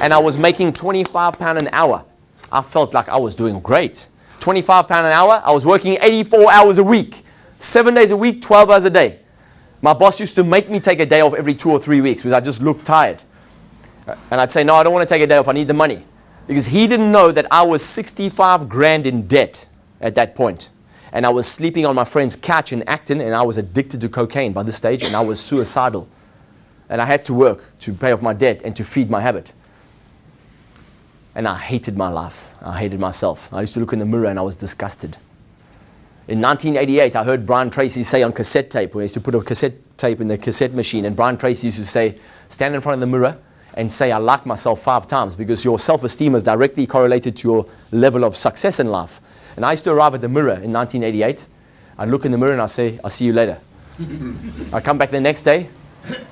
and I was making £25 an hour. I felt like I was doing great. £25 an hour. I was working 84 hours a week, 7 days a week, 12 hours a day. My boss used to make me take a day off every 2 or 3 weeks because I just looked tired. And I'd say, no, I don't want to take a day off. I need the money. Because he didn't know that I was 65 grand in debt at that point. And I was sleeping on my friend's couch in Acton, and I was addicted to cocaine by this stage, and I was suicidal. And I had to work to pay off my debt and to feed my habit. And I hated my life. I hated myself. I used to look in the mirror and I was disgusted. In 1988, I heard Brian Tracy say on cassette tape, when he used to put a cassette tape in the cassette machine, and Brian Tracy used to say, stand in front of the mirror and say, I like myself 5 times, because your self-esteem is directly correlated to your level of success in life. And I used to arrive at the mirror in 1988. I'd look in the mirror and I'd say, I'll see you later. I'd come back the next day,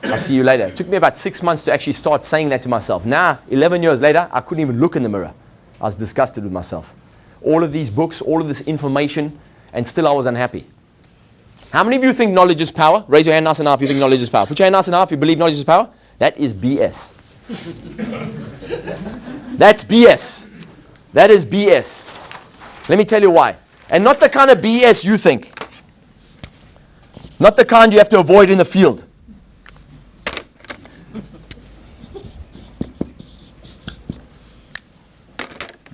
I'll see you later. It took me about 6 months to actually start saying that to myself. Now, 11 years later, I couldn't even look in the mirror. I was disgusted with myself. All of these books, all of this information, and still I was unhappy. How many of you think knowledge is power? Raise your hand nice and high if you think knowledge is power. Put your hand nice and high if you believe knowledge is power. That is BS. That's BS. That is BS. Let me tell you why. And not the kind of BS you think. Not the kind you have to avoid in the field.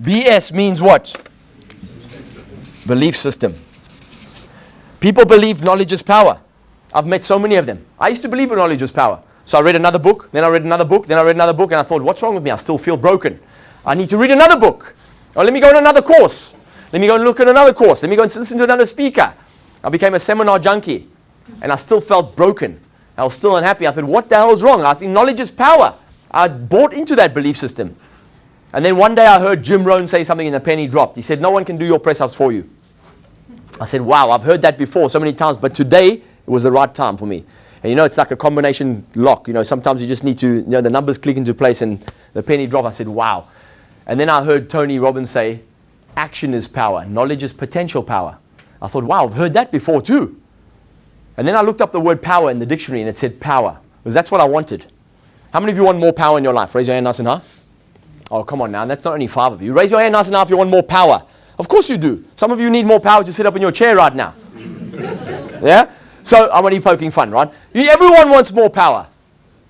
BS means what? Belief system. People believe knowledge is power. I've met so many of them. I used to believe knowledge is power. So I read another book, then I read another book, then I read another book, and I thought, what's wrong with me? I still feel broken. I need to read another book. Or let me go on another course. Let me go and look at another course. Let me go and listen to another speaker. I became a seminar junkie, and I still felt broken. I was still unhappy. I thought, what the hell is wrong? I think knowledge is power. I bought into that belief system. And then one day I heard Jim Rohn say something and the penny dropped. He said, no one can do your press-ups for you. I said, wow, I've heard that before so many times, but today it was the right time for me. And you know, it's like a combination lock. You know, sometimes you just need to, you know, the numbers click into place and the penny drop. I said, wow. And then I heard Tony Robbins say, action is power. Knowledge is potential power. I thought, wow, I've heard that before too. And then I looked up the word power in the dictionary and it said power. Because that's what I wanted. How many of you want more power in your life? Raise your hand nice and high. Oh, come on now. That's not only 5 of you. Raise your hand nice and high if you want more power. Of course you do. Some of you need more power to sit up in your chair right now. Yeah? So I'm only poking fun, right? Everyone wants more power.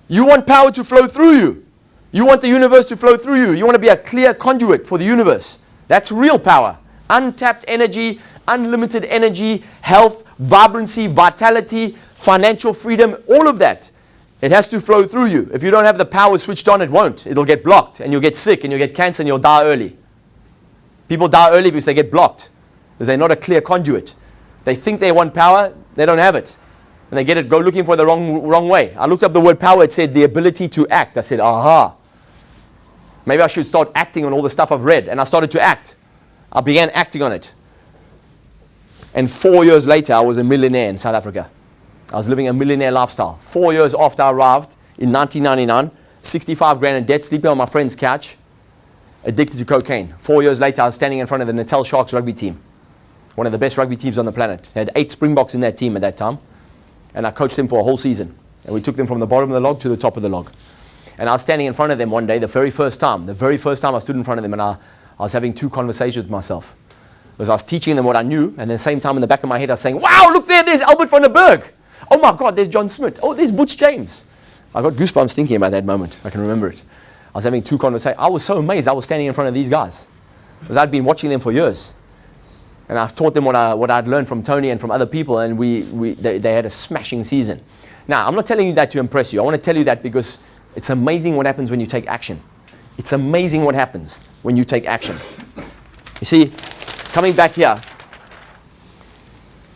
You want power to flow through you. You want the universe to flow through you. You want to be a clear conduit for the universe. That's real power. Untapped energy, unlimited energy, health, vibrancy, vitality, financial freedom, all of that. It has to flow through you. If you don't have the power switched on, it won't. It'll get blocked and you'll get sick and you'll get cancer and you'll die early. People die early because they get blocked. Because they're not a clear conduit. They think they want power, they don't have it. And they go looking for the wrong way. I looked up the word power, it said the ability to act. I said, aha. Maybe I should start acting on all the stuff I've read. And I started to act. I began acting on it. And 4 years later, I was a millionaire in South Africa. I was living a millionaire lifestyle. 4 years after I arrived in 1999, 65 grand in debt, sleeping on my friend's couch, addicted to cocaine. 4 years later, I was standing in front of the Natal Sharks rugby team. One of the best rugby teams on the planet. They had 8 Springboks in that team at that time. And I coached them for a whole season. And we took them from the bottom of the log to the top of the log. And I was standing in front of them one day, the very first time I stood in front of them, and I was having 2 conversations with myself. Because I was teaching them what I knew, and at the same time in the back of my head I was saying, wow, look there's Albert van der Berg. Oh my God, there's John Smith. Oh, there's Butch James. I got goosebumps thinking about that moment. I can remember it. I was having 2 conversations. I was so amazed I was standing in front of these guys. Because I'd been watching them for years. And I taught them what I'd learned from Tony and from other people, and they had a smashing season. Now, I'm not telling you that to impress you. I want to tell you that because it's amazing what happens when you take action. It's amazing what happens when you take action. You see, coming back here,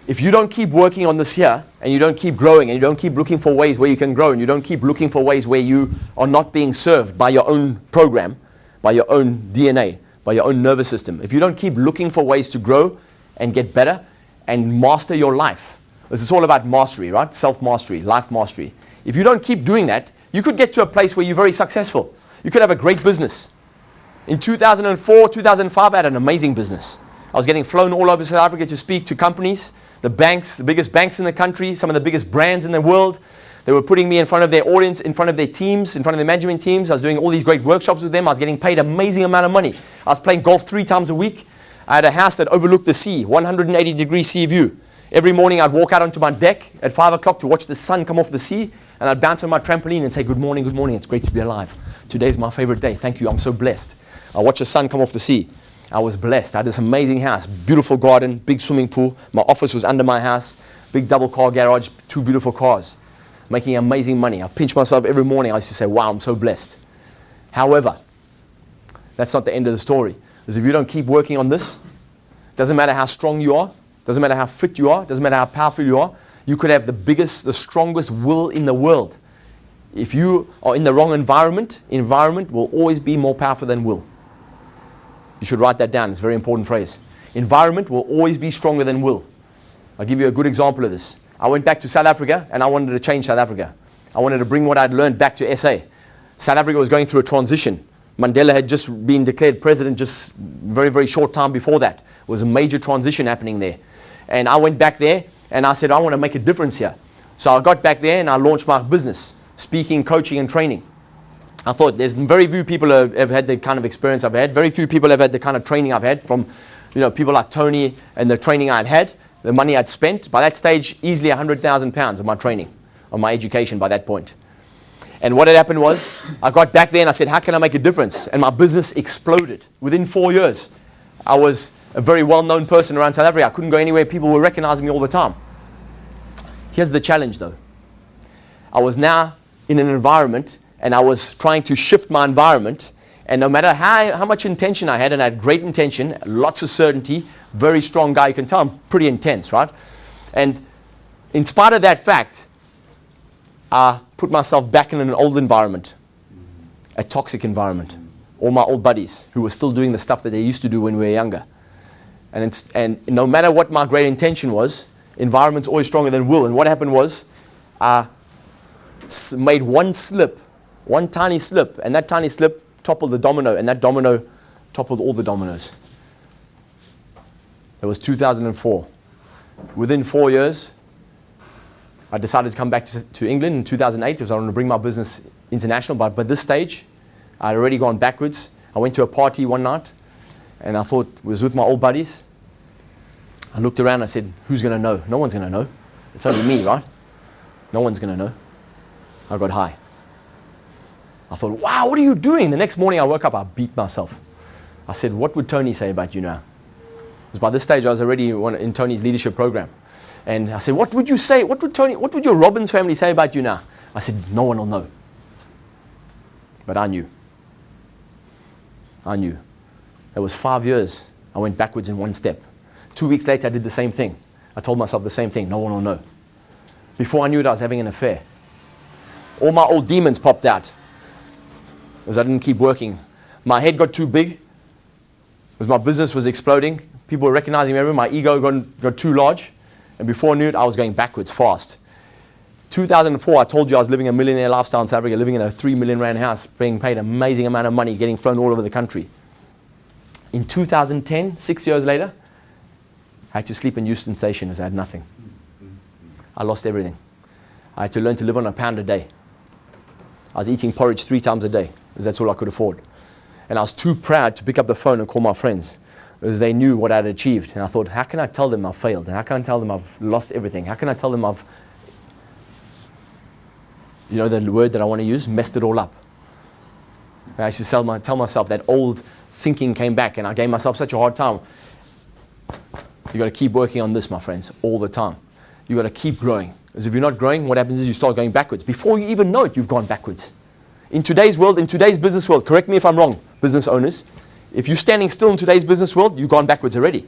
if you don't keep working on this here, and you don't keep growing, and you don't keep looking for ways where you can grow, and you don't keep looking for ways where you are not being served by your own program, by your own DNA, by your own nervous system, if you don't keep looking for ways to grow and get better and master your life, because it's all about mastery, right? Self-mastery, life mastery. If you don't keep doing that, you could get to a place where you're very successful. You could have a great business. In 2004, 2005, I had an amazing business. I was getting flown all over South Africa to speak to companies, the banks, the biggest banks in the country, some of the biggest brands in the world, They were putting me in front of their audience, in front of their teams, in front of their management teams. I was doing all these great workshops with them. I was getting paid an amazing amount of money. I was playing golf 3 times a week. I had a house that overlooked the sea, 180-degree sea view. Every morning I'd walk out onto my deck at 5 o'clock to watch the sun come off the sea, and I'd bounce on my trampoline and say, good morning, it's great to be alive. Today's my favorite day. Thank you, I'm so blessed. I watched the sun come off the sea. I was blessed. I had this amazing house, beautiful garden, big swimming pool. My office was under my house, big double car garage, 2 beautiful cars, making amazing money. I pinch myself every morning. I used to say, wow, I'm so blessed. However, that's not the end of the story. Because if you don't keep working on this, doesn't matter how strong you are, doesn't matter how fit you are, doesn't matter how powerful you are, you could have the biggest, the strongest will in the world. If you are in the wrong environment will always be more powerful than will. You should write that down. It's a very important phrase. Environment will always be stronger than will. I'll give you a good example of this. I went back to South Africa and I wanted to change South Africa. I wanted to bring what I'd learned back to SA. South Africa was going through a transition. Mandela had just been declared president just very, very short time before that. It was a major transition happening there. And I went back there and I said, I want to make a difference here. So I got back there and I launched my business, speaking, coaching, and training. I thought there's very few people have had the kind of experience I've had. Very few people have had the kind of training I've had from, people like Tony and the training I'd had, the money I'd spent. By that stage, easily £100,000 of my training, of my education by that point. And what had happened was, I got back there and I said, how can I make a difference? And my business exploded. Within 4 years, I was a very well-known person around South Africa. I couldn't go anywhere. People were recognizing me all the time. Here's the challenge though. I was now in an environment and I was trying to shift my environment, and no matter how much intention I had, and I had great intention, lots of certainty, very strong guy, you can tell I'm pretty intense, right? And in spite of that fact, I put myself back in an old environment, a toxic environment. All my old buddies who were still doing the stuff that they used to do when we were younger. And no matter what my great intention was, environment's always stronger than will. And what happened was, I made one tiny slip, and that tiny slip toppled the domino, and that domino toppled all the dominoes. It was 2004. Within 4 years, I decided to come back to England in 2008 because I wanted to bring my business international. But by this stage, I had already gone backwards. I went to a party one night, and I thought, was with my old buddies. I looked around and I said, who's going to know? No one's going to know. It's only me, right? No one's going to know. I got high. I thought, wow, what are you doing? The next morning I woke up, I beat myself. I said, what would Tony say about you now? Because by this stage I was already in Tony's leadership program. And I said, what would you say? What would your Robbins family say about you now? I said, no one will know. But I knew. It was 5 years. I went backwards in one step. 2 weeks later, I did the same thing. I told myself the same thing. No one will know. Before I knew it, I was having an affair. All my old demons popped out because I didn't keep working. My head got too big because my business was exploding. People were recognizing me everywhere. My ego got too large. And before I knew it, I was going backwards fast. 2004, I told you I was living a millionaire lifestyle in South Africa, living in a 3 million rand house, being paid an amazing amount of money, getting flown all over the country. In 2010, 6 years later, I had to sleep in Euston Station because I had nothing. I lost everything. I had to learn to live on £1 a day. I was eating porridge 3 times a day because that's all I could afford. And I was too proud to pick up the phone and call my friends because they knew what I'd achieved. And I thought, how can I tell them I've failed? And how can I tell them I've lost everything? How can I tell them I've, the word that I want to use, messed it all up? And I used to tell myself that old thinking came back, and I gave myself such a hard time. You've got to keep working on this, my friends, all the time. You've got to keep growing. Because if you're not growing, what happens is you start going backwards. Before you even know it, you've gone backwards. In today's world, in today's business world, correct me if I'm wrong, business owners, if you're standing still in today's business world, you've gone backwards already.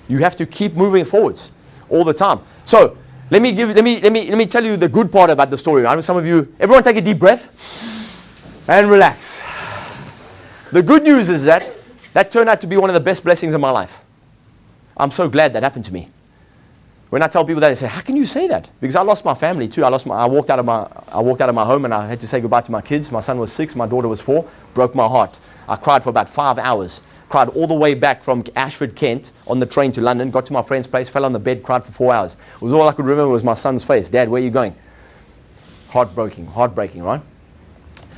You have to keep moving forwards all the time. So let me tell you the good part about the story. Right? Some of you, everyone take a deep breath and relax. The good news is that turned out to be one of the best blessings of my life. I'm so glad that happened to me. When I tell people that, they say, how can you say that? Because I lost my family too. I walked out of my home and I had to say goodbye to my kids. My son was 6, my daughter was 4. Broke my heart. I cried for about 5 hours. Cried all the way back from Ashford, Kent, on the train to London. Got to my friend's place, fell on the bed, cried for 4 hours. It was all I could remember was my son's face. Dad, where are you going? heartbreaking, right?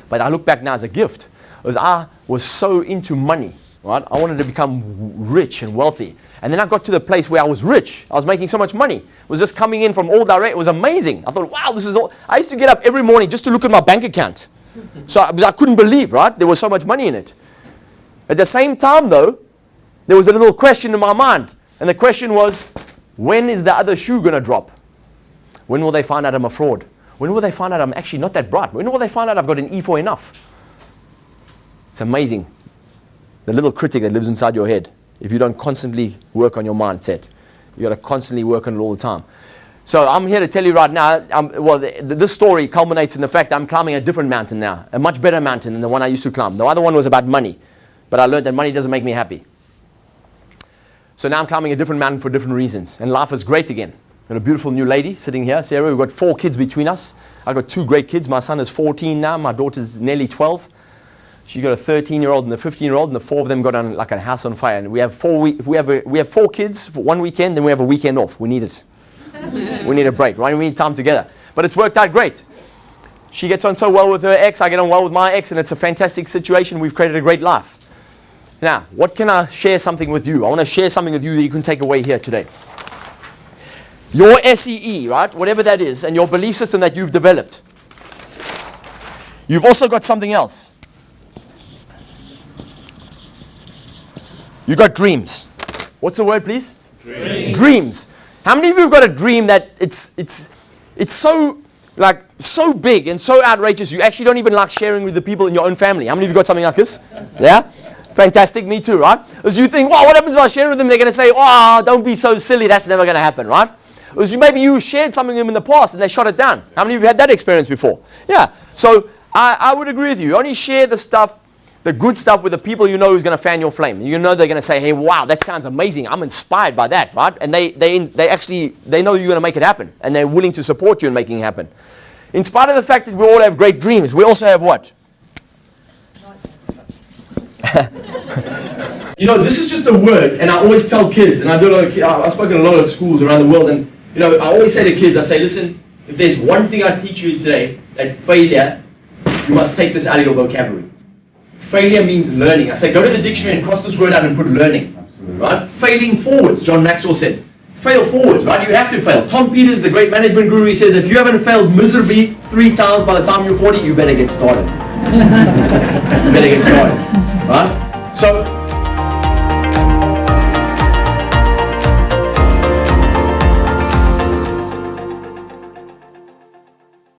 But I look back now as a gift, because I was so into money, right? I wanted to become rich and wealthy. And then I got to the place where I was rich. I was making so much money. It was just coming in from all direct. It was amazing. I thought, wow, this is all. I used to get up every morning just to look at my bank account. So I couldn't believe, right? There was so much money in it. At the same time, though, there was a little question in my mind. And the question was, when is the other shoe going to drop? When will they find out I'm a fraud? When will they find out I'm actually not that bright? When will they find out I've got an E for enough? It's amazing. The little critic that lives inside your head. If you don't constantly work on your mindset, you got to constantly work on it all the time. So I'm here to tell you right now, this story culminates in the fact that I'm climbing a different mountain now, a much better mountain than the one I used to climb. The other one was about money, but I learned that money doesn't make me happy. So now I'm climbing a different mountain for different reasons, and life is great again. Got a beautiful new lady sitting here, Sarah. We've got 4 kids between us. I've got 2 great kids. My son is 14 now. My daughter's nearly 12. She's got a 13-year-old and a 15-year-old, and the 4 of them got on like a house on fire. And we have 4 kids for one weekend, then we have a weekend off. We need it. We need a break, right? We need time together. But it's worked out great. She gets on so well with her ex. I get on well with my ex, and it's a fantastic situation. We've created a great life. Now, what can I share something with you? I want to share something with you that you can take away here today. Your SEE, right? Whatever that is, and your belief system that you've developed. You've also got something else. You got dreams. What's the word, please? Dreams. How many of you have got a dream that it's so big and so outrageous you actually don't even like sharing with the people in your own family? How many of you got something like this? Yeah? Fantastic. Me too, right? Because you think, wow, what happens if I share with them? They're going to say, oh, don't be so silly. That's never going to happen, right? Because maybe you shared something with them in the past and they shot it down. How many of you had that experience before? Yeah. So I would agree with you. Only share the stuff, the good stuff, with the people you know who's going to fan your flame. You know they're going to say, hey, wow, that sounds amazing. I'm inspired by that, right? And they know you're going to make it happen. And they're willing to support you in making it happen. In spite of the fact that we all have great dreams, we also have what? You know, this is just a word, and I always tell kids, and I do a lot of kids, I've spoken a lot of schools around the world, and you know, I always say to kids, I say, listen, if there's one thing I teach you today, that failure, you must take this out of your vocabulary. Failure means learning. I say, go to the dictionary and cross this word out and put learning. Absolutely. Right? Failing forwards, John Maxwell said. Fail forwards, right? You have to fail. Tom Peters, the great management guru, he says, if you haven't failed miserably 3 times by the time you're 40, you better get started. You better get started. Right? So